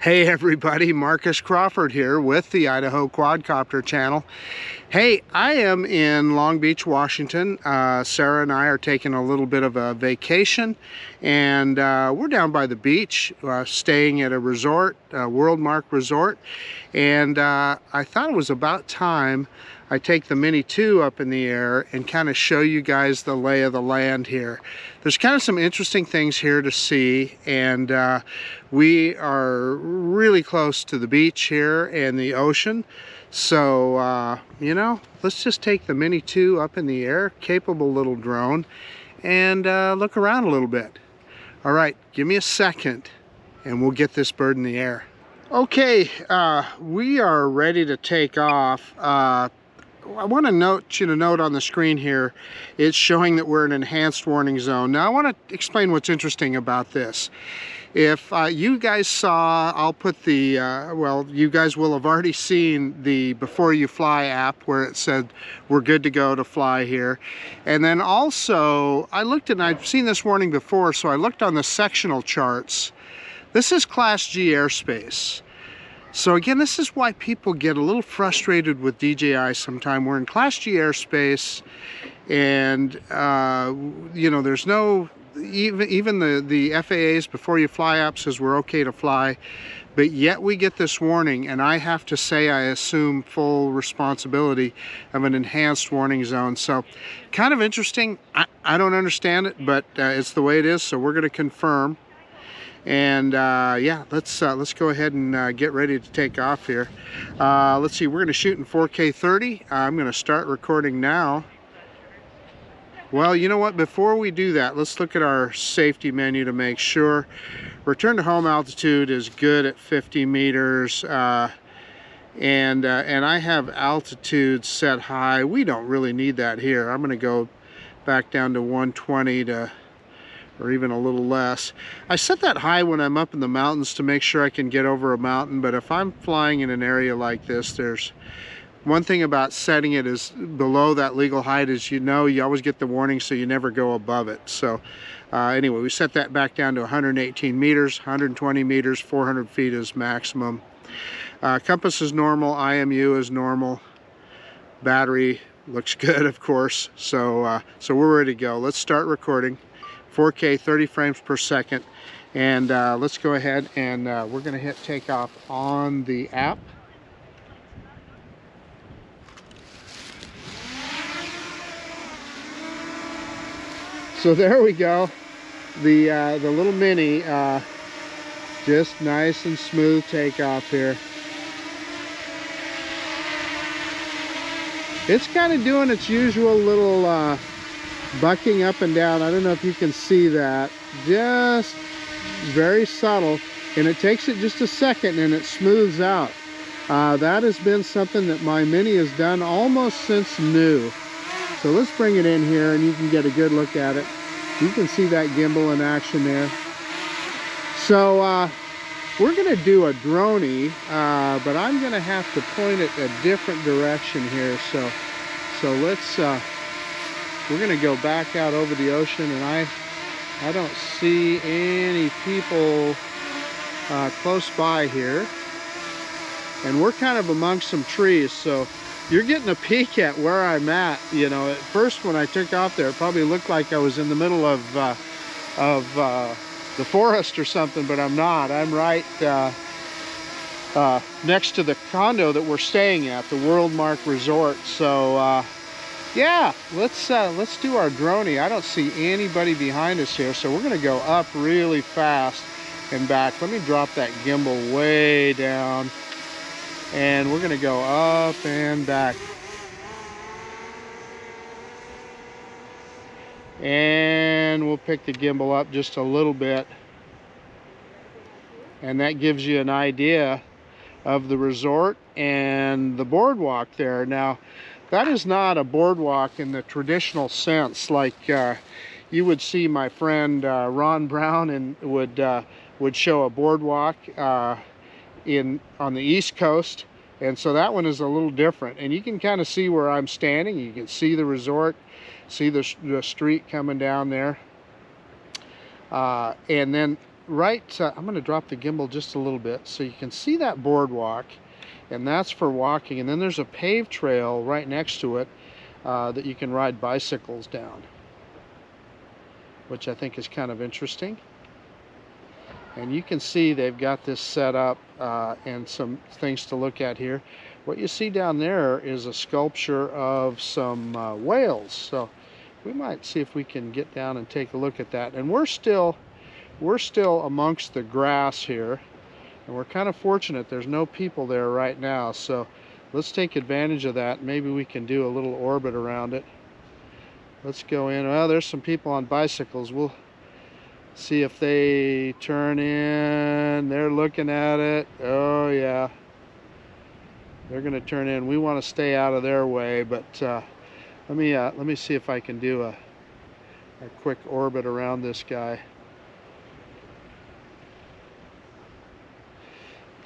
Hey everybody, Marcus Crawford here with the Idaho Quadcopter channel. Hey, I am in Long Beach, Washington. Sarah and I are taking a little bit of a vacation, and we're down by the beach, staying at a resort, Worldmark resort, and I thought it was about time I take the Mini 2 up in the air and kind of show you guys the lay of the land here. There's kind of some interesting things here to see, and we are really close to the beach here and the ocean. So, you know, let's just take the Mini 2 up in the air, capable little drone, and look around a little bit. All right, give me a second and we'll get this bird in the air. Okay, we are ready to take off. I want to note on the screen here, it's showing that we're in enhanced warning zone. Now I want to explain what's interesting about this. If you guys saw, I'll put the, well, you guys will have already seen the Before You Fly app where it said we're good to go to fly here. And then also, I looked and I've seen this warning before, so I looked on the sectional charts. This is Class G airspace. So again, this is why people get a little frustrated with DJI sometimes. We're in Class G airspace, and you know, there's no, even the FAA's Before You Fly app says we're okay to fly, but yet we get this warning, and I have to say I assume full responsibility of an enhanced warning zone. So kind of interesting. I don't understand it, but it's the way it is, so we're going to confirm. And yeah, let's go ahead and get ready to take off here. Let's see, we're going to shoot in 4K 30. I'm going to start recording now. Well, you know what, before we do that, let's look at our safety menu to make sure. Return to home altitude is good at 50 meters. And I have altitude set high. We don't really need that here. I'm going to go back down to 120 to, or even a little less. I set that high when I'm up in the mountains to make sure I can get over a mountain, but if I'm flying in an area like this, there's one thing about setting it is below that legal height is, you know, you always get the warning, so you never go above it. So anyway, we set that back down to 118 meters, 120 meters, 400 feet is maximum. Compass is normal, IMU is normal, battery looks good, of course. So we're ready to go. Let's start recording. 4K 30 frames per second, and let's go ahead and we're going to hit takeoff on the app. So there we go, the little Mini, just nice and smooth takeoff here. It's kind of doing its usual little bucking up and down. I don't know if you can see that. Just very subtle, and it takes it just a second and it smooths out. That has been something that my Mini has done almost since new. So let's bring it in here and you can get a good look at it. You can see that gimbal in action there. So we're going to do a droney, but I'm going to have to point it a different direction here. So let's we're going to go back out over the ocean, and I don't see any people close by here. And we're kind of amongst some trees, so you're getting a peek at where I'm at. You know, at first when I took off there, it probably looked like I was in the middle of the forest or something, but I'm not. I'm right next to the condo that we're staying at, the Worldmark Resort. So yeah, let's do our droney. I don't see anybody behind us here, so we're going to go up really fast and back. Let me drop that gimbal way down, and we're going to go up and back. And we'll pick the gimbal up just a little bit, and that gives you an idea of the resort and the boardwalk there. Now, that is not a boardwalk in the traditional sense, like you would see my friend Ron Brown and would show a boardwalk on the East Coast, and so that one is a little different. And you can kind of see where I'm standing. You can see the resort, see the street coming down there, and then I'm going to drop the gimbal just a little bit so you can see that boardwalk, and that's for walking. And then there's a paved trail right next to it that you can ride bicycles down, which I think is kind of interesting. And you can see they've got this set up and some things to look at here. What you see down there is a sculpture of some whales. So we might see if we can get down and take a look at that. And we're still amongst the grass here, and we're kind of fortunate there's no people there right now. So let's take advantage of that. Maybe we can do a little orbit around it. Let's go in. Well, there's some people on bicycles. We'll see if they turn in. They're looking at it. Oh yeah, they're gonna turn in. We want to stay out of their way, but let me see if I can do a quick orbit around this guy.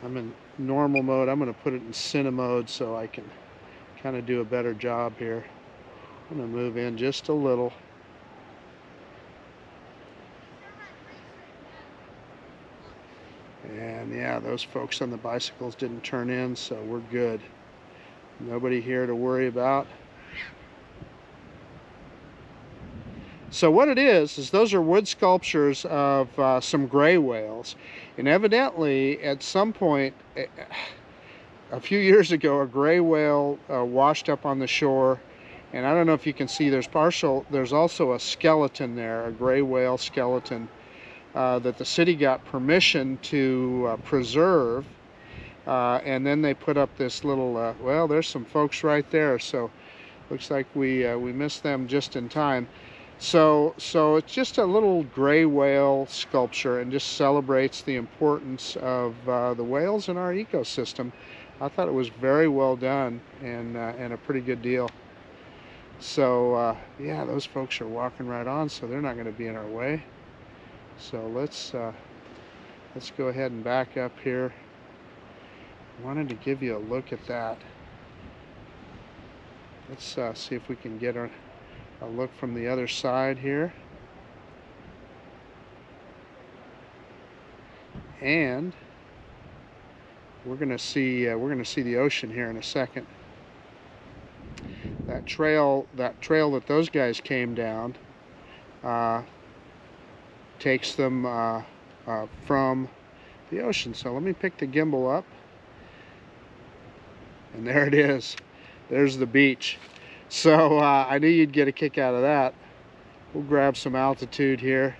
I'm in normal mode. I'm going to put it in cine mode so I can kind of do a better job here. I'm going to move in just a little. And yeah, those folks on the bicycles didn't turn in, so we're good. Nobody here to worry about. So what it is those are wood sculptures of some gray whales. And evidently, at some point, a few years ago, a gray whale washed up on the shore. And I don't know if you can see, there's also a skeleton there, a gray whale skeleton, that the city got permission to preserve. And then they put up this little, well, there's some folks right there. So looks like we missed them just in time. So it's just a little gray whale sculpture and just celebrates the importance of the whales in our ecosystem. I thought it was very well done and a pretty good deal. So yeah, those folks are walking right on, so they're not going to be in our way. So let's go ahead and back up here. I wanted to give you a look at that. Let's see if we can get a look from the other side here. And we're going to see the ocean here in a second. That trail that those guys came down takes them from the ocean. So let me pick the gimbal up, and there it is. There's the beach. So I knew you'd get a kick out of that. We'll grab some altitude here.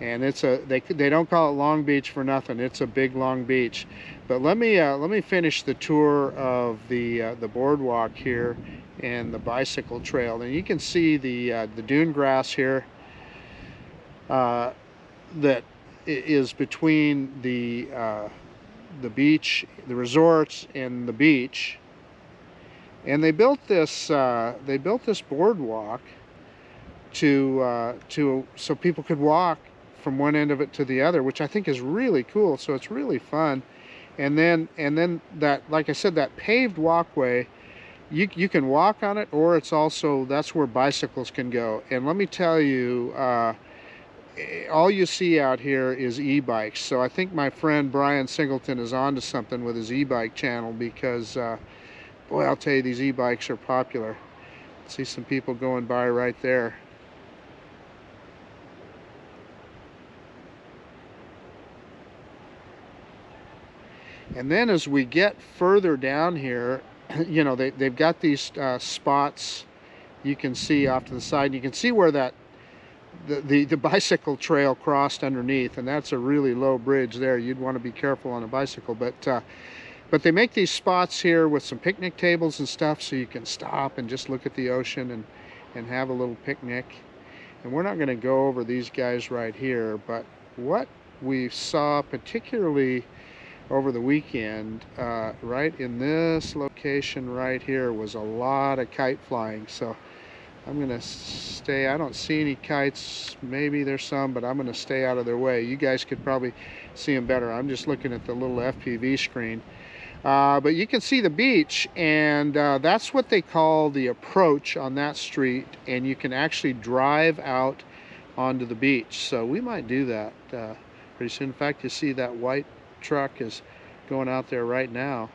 And it's they don't call it Long Beach for nothing. It's a big long beach. But let me finish the tour of the boardwalk here and the bicycle trail. And you can see the dune grass here that is between the beach, the resorts, and the beach. And they built this boardwalk so people could walk from one end of it to the other, which I think is really cool. So it's really fun. And then that, like I said, that paved walkway, you can walk on it, or that's where bicycles can go. And let me tell you, all you see out here is e-bikes. So I think my friend Brian Singleton is onto something with his e-bike channel, because boy, I'll tell you, these e-bikes are popular. See some people going by right there. And then as we get further down here, you know, they've got these spots you can see off to the side. And you can see where the bicycle trail crossed underneath, and that's a really low bridge there. You'd want to be careful on a bicycle, but they make these spots here with some picnic tables and stuff, so you can stop and just look at the ocean and have a little picnic. And we're not going to go over these guys right here, but what we saw particularly over the weekend, right in this location right here, was a lot of kite flying. So I'm going to stay. I don't see any kites. Maybe there's some, but I'm going to stay out of their way. You guys could probably see them better. I'm just looking at the little FPV screen. But you can see the beach, and that's what they call the approach on that street. And you can actually drive out onto the beach. So we might do that pretty soon. In fact, you see that white truck is going out there right now,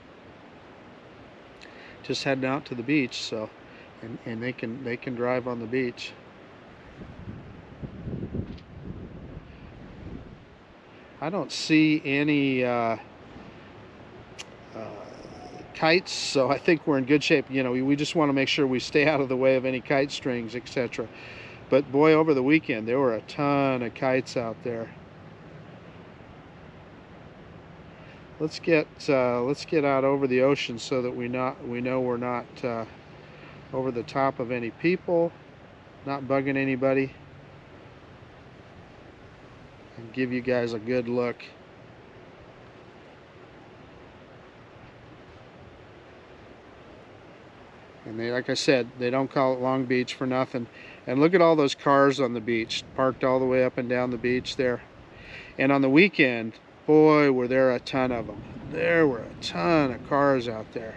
just heading out to the beach. So and they can drive on the beach. I don't see any kites, so I think we're in good shape. You know, we just want to make sure we stay out of the way of any kite strings, etc. But boy, over the weekend there were a ton of kites out there. Let's get out over the ocean so that we know we're not over the top of any people, not bugging anybody, and give you guys a good look. And they, like I said, they don't call it Long Beach for nothing. And look at all those cars on the beach, parked all the way up and down the beach there. And on the weekend, boy, were there a ton of them. There were a ton of cars out there.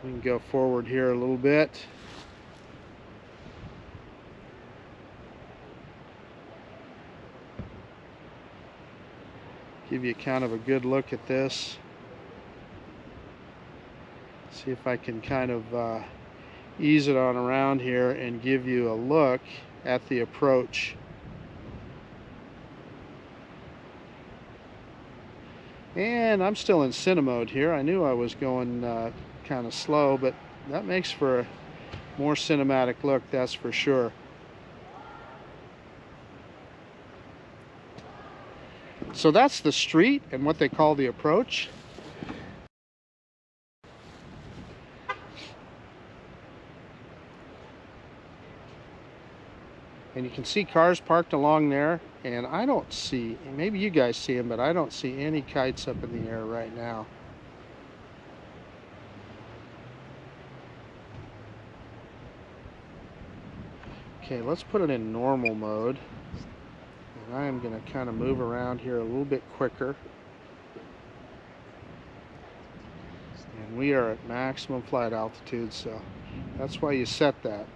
We can go forward here a little bit. Give you kind of a good look at this. See if I can kind of ease it on around here and give you a look at the approach. And I'm still in cine mode here. I knew I was going kind of slow, but that makes for a more cinematic look, that's for sure. So that's the street and what they call the approach. And you can see cars parked along there, and I don't see, maybe you guys see them, but I don't see any kites up in the air right now. Okay, let's put it in normal mode. And I am going to kind of move around here a little bit quicker. And we are at maximum flight altitude, so that's why you set that.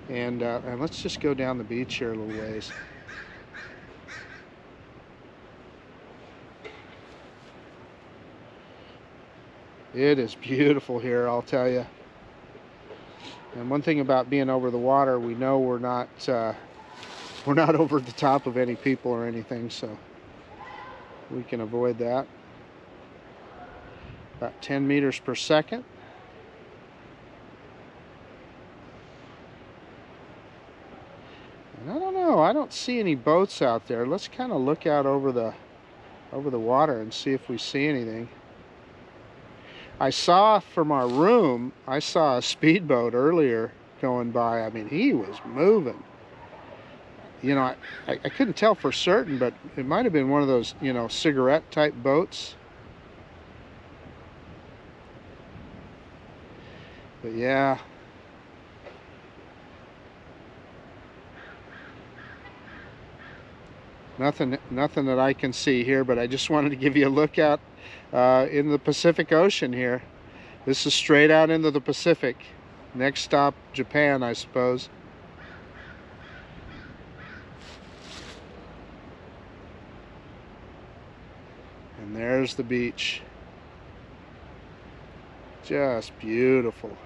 And let's just go down the beach here a little ways. It is beautiful here, I'll tell you. And one thing about being over the water, we know we're not over the top of any people or anything, so we can avoid that. About 10 meters per second. And I don't know, I don't see any boats out there. Let's kind of look out over the water and see if we see anything. I saw from our room, I saw a speedboat earlier going by. I mean, he was moving. You know, I couldn't tell for certain, but it might have been one of those, you know, cigarette type boats. But yeah. Nothing that I can see here, but I just wanted to give you a look out in the Pacific Ocean here. This is straight out into the Pacific. Next stop, Japan, I suppose. And there's the beach. Just beautiful.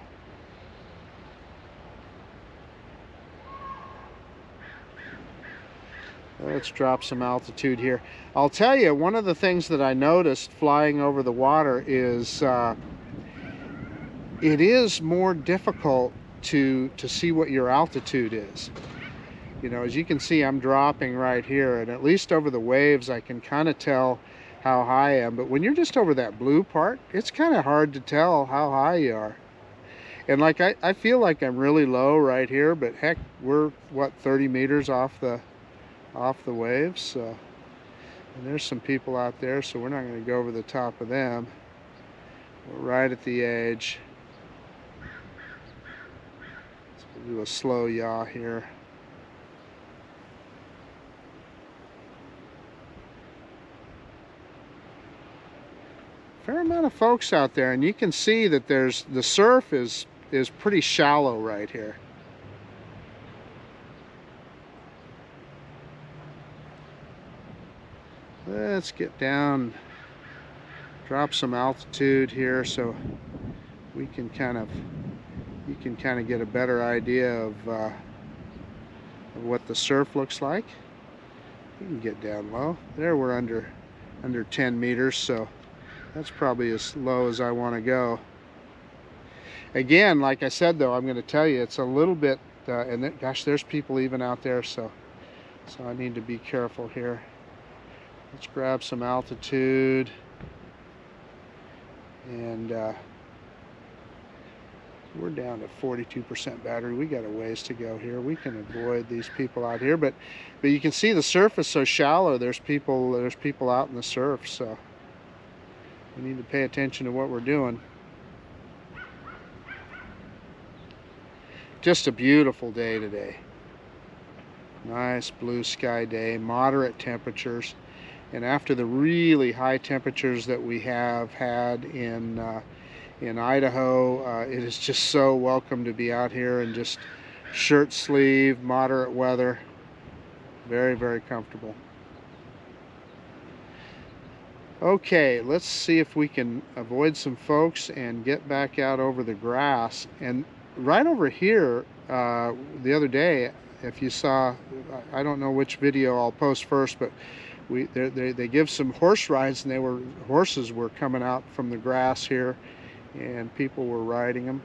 Let's drop some altitude here. I'll tell you, one of the things that I noticed flying over the water is it is more difficult to see what your altitude is. You know, as you can see, I'm dropping right here, and at least over the waves I can kind of tell how high I am. But when you're just over that blue part, it's kind of hard to tell how high you are. And like I feel like I'm really low right here, but heck, we're what, 30 meters off the waves. So, and there's some people out there, so we're not going to go over the top of them. We're right at the edge. So we'll do a slow yaw here. fair amount of folks out there, and you can see that the surf is pretty shallow right here. Let's get down, drop some altitude here so we can you can kind of get a better idea of what the surf looks like. You can get down low. There we're under 10 meters, so that's probably as low as I want to go. Again, like I said though, I'm going to tell you it's a little bit, gosh, there's people even out there, so I need to be careful here. Let's grab some altitude, and we're down to 42% battery. We got a ways to go here. We can avoid these people out here, but you can see the surf is so shallow. There's people out in the surf, so we need to pay attention to what we're doing. Just a beautiful day today. Nice blue sky day, moderate temperatures. And after the really high temperatures that we have had in Idaho, it is just so welcome to be out here in just shirt sleeve, moderate weather. Very, very comfortable. Okay, let's see if we can avoid some folks and get back out over the grass. And right over here, the other day, if you saw, I don't know which video I'll post first, but they give some horse rides, and horses were coming out from the grass here, and people were riding them.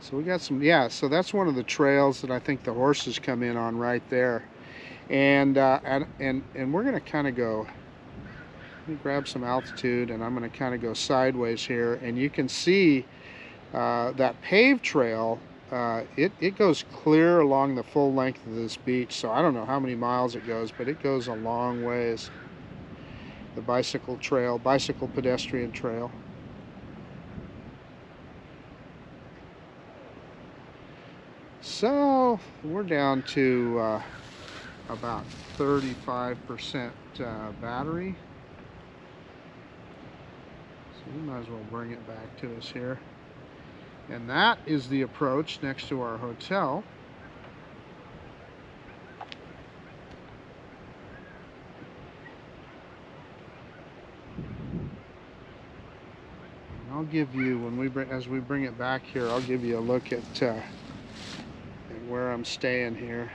So we got some, yeah, so that's one of the trails that I think the horses come in on right there. And we're going to kind of go, let me grab some altitude, and I'm going to kind of go sideways here, and you can see that paved trail. It goes clear along the full length of this beach, so I don't know how many miles it goes, but it goes a long ways. The bicycle trail, bicycle pedestrian trail. So we're down to about 35% battery. So we might as well bring it back to us here. And that is the approach next to our hotel. And I'll give you, as we bring it back here, I'll give you a look at where I'm staying here.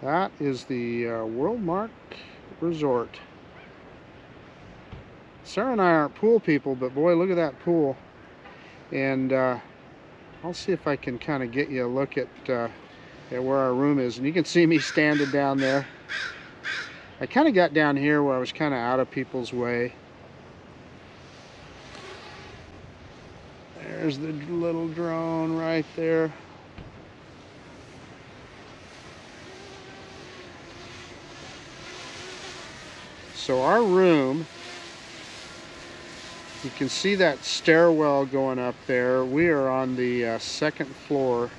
That is the Worldmark Resort. Sarah and I aren't pool people, but boy, look at that pool. And I'll see if I can kind of get you a look at where our room is. And you can see me standing down there. I kind of got down here where I was kind of out of people's way. There's the little drone right there. So our room, you can see that stairwell going up there. We are on the second floor.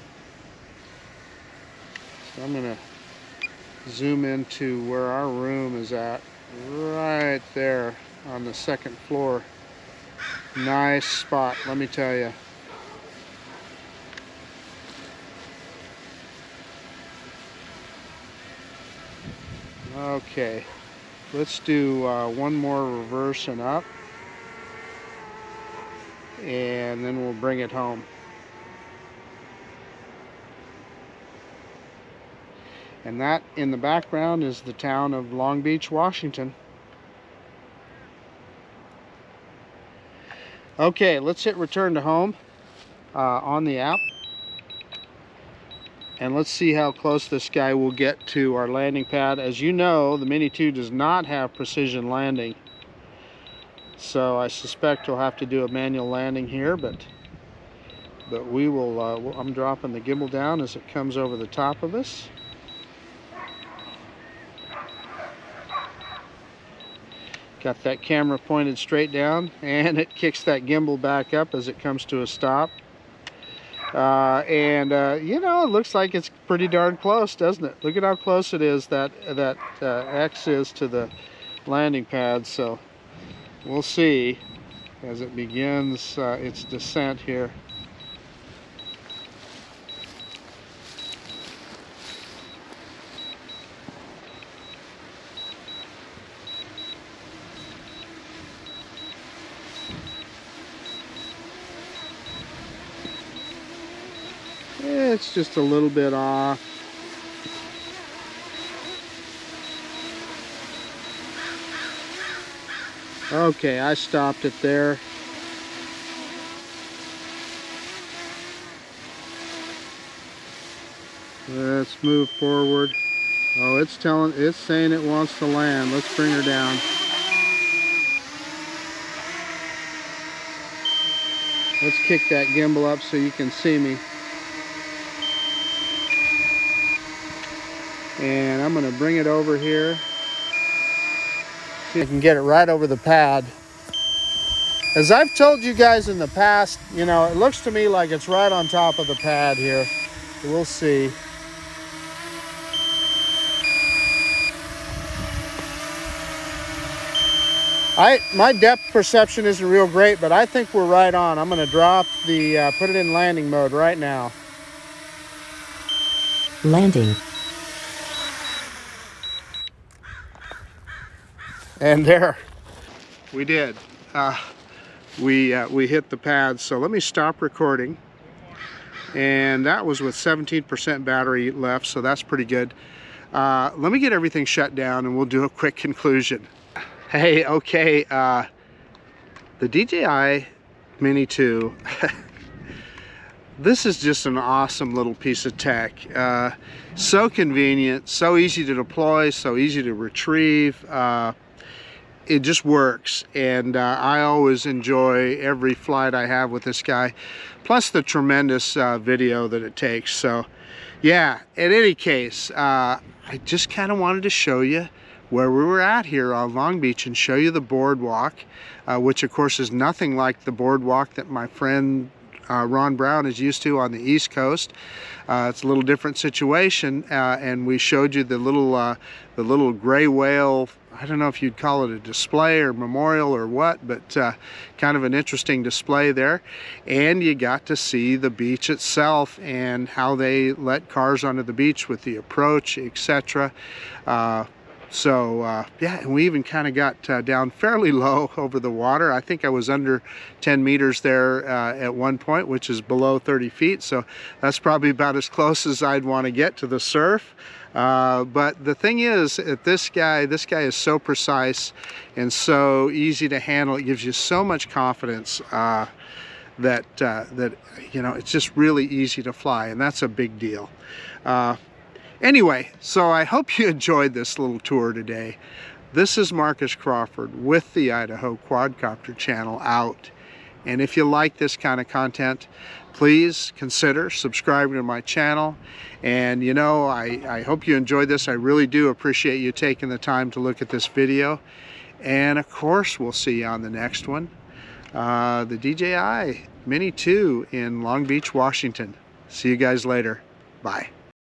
So I'm going to zoom into where our room is at, right there on the second floor. Nice spot, let me tell you. Okay. Let's do one more reverse and up, and then we'll bring it home. And that in the background is the town of Long Beach, Washington. Okay, let's hit return to home on the app. And let's see how close this guy will get to our landing pad. As you know, the Mini 2 does not have precision landing. So I suspect we'll have to do a manual landing here, but we will, I'm dropping the gimbal down as it comes over the top of us. Got that camera pointed straight down, and it kicks that gimbal back up as it comes to a stop. You know, it looks like it's pretty darn close, doesn't it? Look at how close it is, that X is to the landing pad. So we'll see as it begins its descent here. It's just a little bit off. Okay, I stopped it there. Let's move forward. Oh, it's saying it wants to land. Let's bring her down. Let's kick that gimbal up so you can see me. And I'm going to bring it over here. See if I can get it right over the pad. As I've told you guys in the past, you know, it looks to me like it's right on top of the pad here. We'll see. My depth perception isn't real great, but I think we're right on. I'm going to drop the, put it in landing mode right now. Landing. And there, we did. We hit the pad. So let me stop recording. And that was with 17% battery left, so that's pretty good. Let me get everything shut down and we'll do a quick conclusion. Hey, okay, the DJI Mini 2, this is just an awesome little piece of tech. So convenient, so easy to deploy, so easy to retrieve. It just works, and I always enjoy every flight I have with this guy, plus the tremendous video that it takes. So yeah, in any case, I just kind of wanted to show you where we were at here on Long Beach and show you the boardwalk, which of course is nothing like the boardwalk that my friend Ron Brown is used to on the East Coast. It's a little different situation, and we showed you the little gray whale. I don't know if you'd call it a display or memorial or what, but kind of an interesting display there. And you got to see the beach itself and how they let cars onto the beach with the approach, etc. Yeah, and we even kind of got down fairly low over the water. I think I was under 10 meters there at one point, which is below 30 feet. So that's probably about as close as I'd want to get to the surf. But the thing is, this guy is so precise and so easy to handle. It gives you so much confidence that you know, it's just really easy to fly, and that's a big deal. Anyway, so I hope you enjoyed this little tour today. This is Marcus Crawford with the Idaho Quadcopter channel out. And if you like this kind of content, please consider subscribing to my channel. And you know, I hope you enjoyed this. I really do appreciate you taking the time to look at this video. And of course, we'll see you on the next one. The DJI Mini 2 in Long Beach, Washington. See you guys later. Bye.